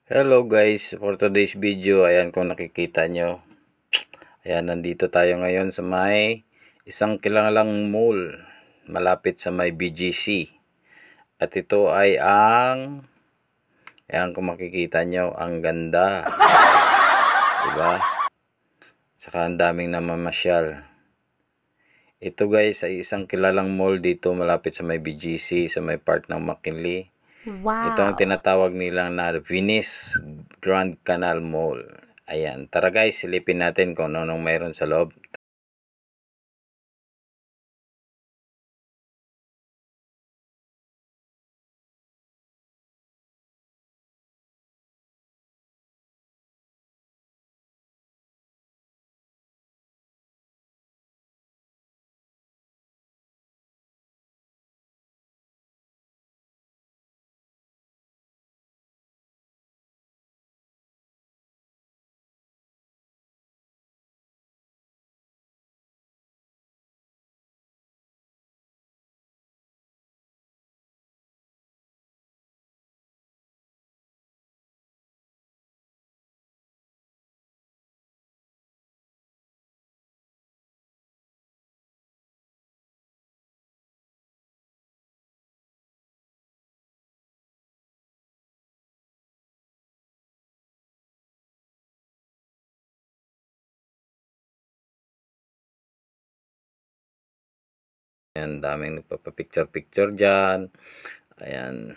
Hello guys, for today's video, ayan kung nakikita nyo, ayan nandito tayo ngayon sa may isang kilalang mall malapit sa may BGC. At ito ay ayan kung makikita nyo, ang ganda, diba? Saka ang daming namamasyal. Ito guys ay isang kilalang mall dito malapit sa may BGC, sa may part ng McKinley. Wow. Ito ang tinatawag nilang na Venice Grand Canal Mall. Ayan, tara guys, silipin natin kung anong mayroon sa loob. Ayan, daming nagpapapicture-picture dyan. Ayan.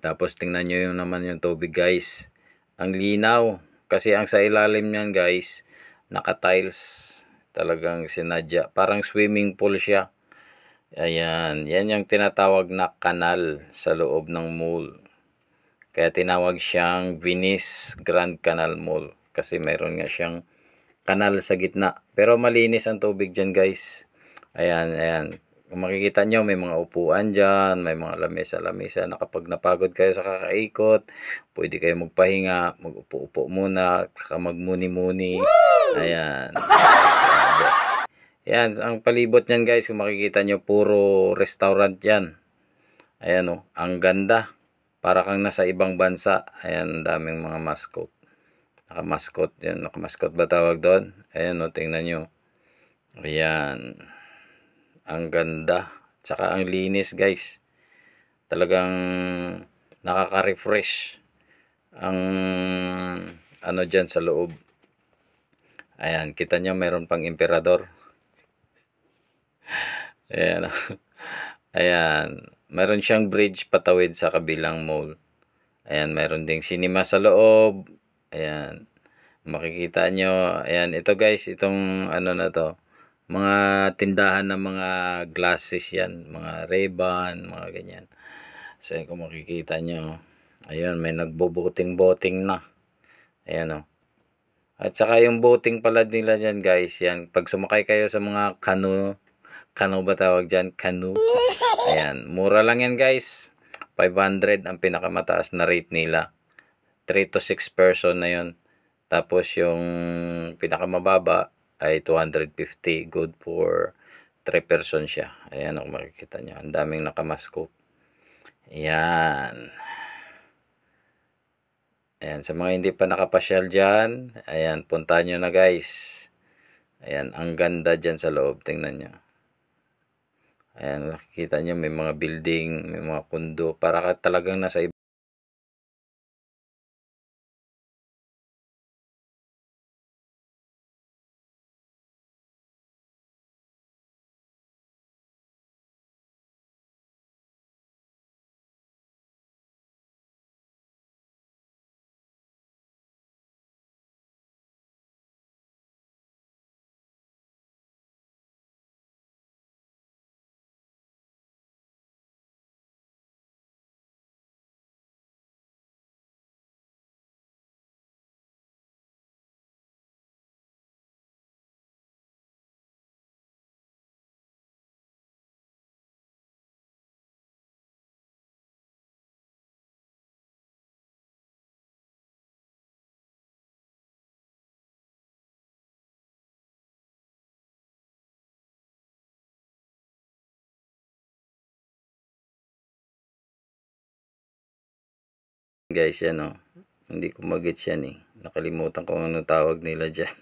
Tapos tingnan nyo yung naman yung tubig guys. Ang linaw. Kasi ang sa ilalim nyan guys, naka-tiles. Talagang sinadya. Parang swimming pool siya. Ayan. Yan yung tinatawag na kanal sa loob ng mall. Kaya tinawag siyang Venice Grand Canal Mall. Kasi mayroon nga siyang kanal sa gitna. Pero malinis ang tubig dyan guys. Ayan, ayan. Kung makikita nyo, may mga upuan dyan, may mga lamesa-lamesa na kapag napagod kayo sa kakaikot, pwede kayo magpahinga, mag-upo-upo muna, saka magmuni-muni. Ayan. Ayan, ang palibot nyan guys, kung makikita nyo, puro restaurant yan. Ayan o, ang ganda. Para kang nasa ibang bansa. Ayan, daming mga mascot. Naka-mascot yan. Naka-mascot ba tawag doon? Ayan o, tingnan nyo. Ayan. Ang ganda. Tsaka ang linis guys. Talagang nakaka-refresh ang ano dyan sa loob. Ayan, kita nyo meron pang emperador. Ayan. Ayan. Meron siyang bridge patawid sa kabilang mall. Ayan, meron ding cinema sa loob. Ayan. Makikita nyo. Ayan, ito guys, itong ano na to. Mga tindahan ng mga glasses yan. Mga Ray-Ban, mga ganyan. So, kung makikita nyo. Ayan, may nagbo-boating na. Ayan o. At saka yung boating pala nila dyan guys. Yan, pag sumakay kayo sa mga canoe ba tawag dyan? Canoe. Ayan, mura lang yan guys. 500 ang pinakamataas na rate nila. 3 to 6 person na yon. Tapos yung pinakamababa ay 250. Good for 3 person siya. Ayan kung makikita nyo. Ang daming nakamaskop. Ayan. Ayan, sa mga hindi pa nakapasyal dyan, ayan, punta nyo na guys. Ayan, ang ganda dyan sa loob. Tingnan nyo. Ayan, nakikita nyo may mga building, may mga kundo. Para ka talagang nasa iba. Guys, yan o. Hindi ko magets yan eh. Nakalimutan ko ano tawag nila dyan.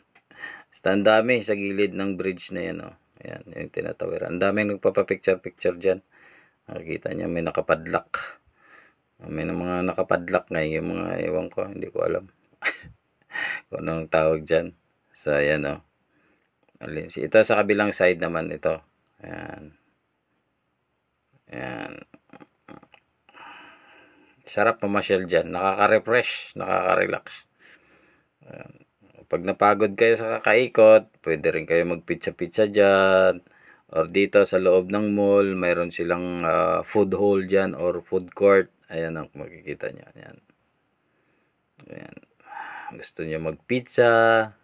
Basta ang dami sa gilid ng bridge na yan. Oh. Ayan, yung tinatawiran. Ang daming nagpapapicture-picture dyan. Nakikita nyo may nakapadlak. May mga nakapadlak nga yung mga ewan ko. Hindi ko alam. Kung anong tawag dyan. So, ayan o. Ito sa kabilang side naman ito. Ayan. Ayan. Sarap mamasyal dyan. Nakaka-refresh. Nakaka-relax. Ayan. Pag napagod kayo sa kakaikot, pwede rin kayo magpitsa-pitsa dyan. Or dito sa loob ng mall, mayroon silang food hall dyan or food court. Ayan ang makikita nyo. Ayan. Ayan. Gusto nyo magpizza,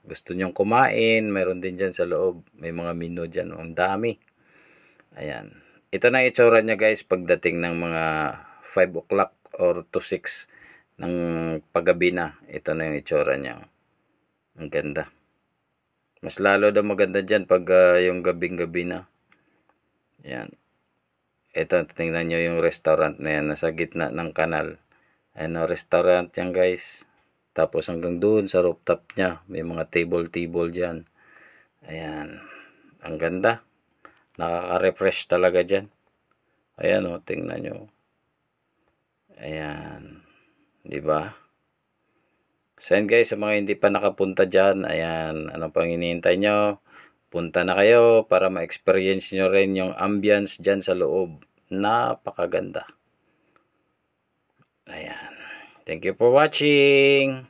gusto nyo kumain, mayroon din dyan sa loob. May mga menu dyan. Ang dami. Ayan. Ito na itsura niya guys pagdating ng mga 5 o'clock or to 6 ng paggabi na. Ito na yung itsura niya. Ang ganda. Mas lalo daw maganda dyan pag yung gabing-gabi na. Ayan. Ito, tingnan nyo yung restaurant na yan. Nasa gitna ng kanal. Ayan o, restaurant yan guys. Tapos hanggang doon sa rooftop niya. May mga table-table dyan. Ayan. Ang ganda. Nakaka-refresh talaga dyan. Ayan o, tingnan nyo. Ayan. Diba? So yan guys, sa mga hindi pa nakapunta dyan, ayan, ano pang hinihintay nyo? Punta na kayo para ma-experience nyo rin yung ambience dyan sa loob. Napakaganda. Ayan. Thank you for watching.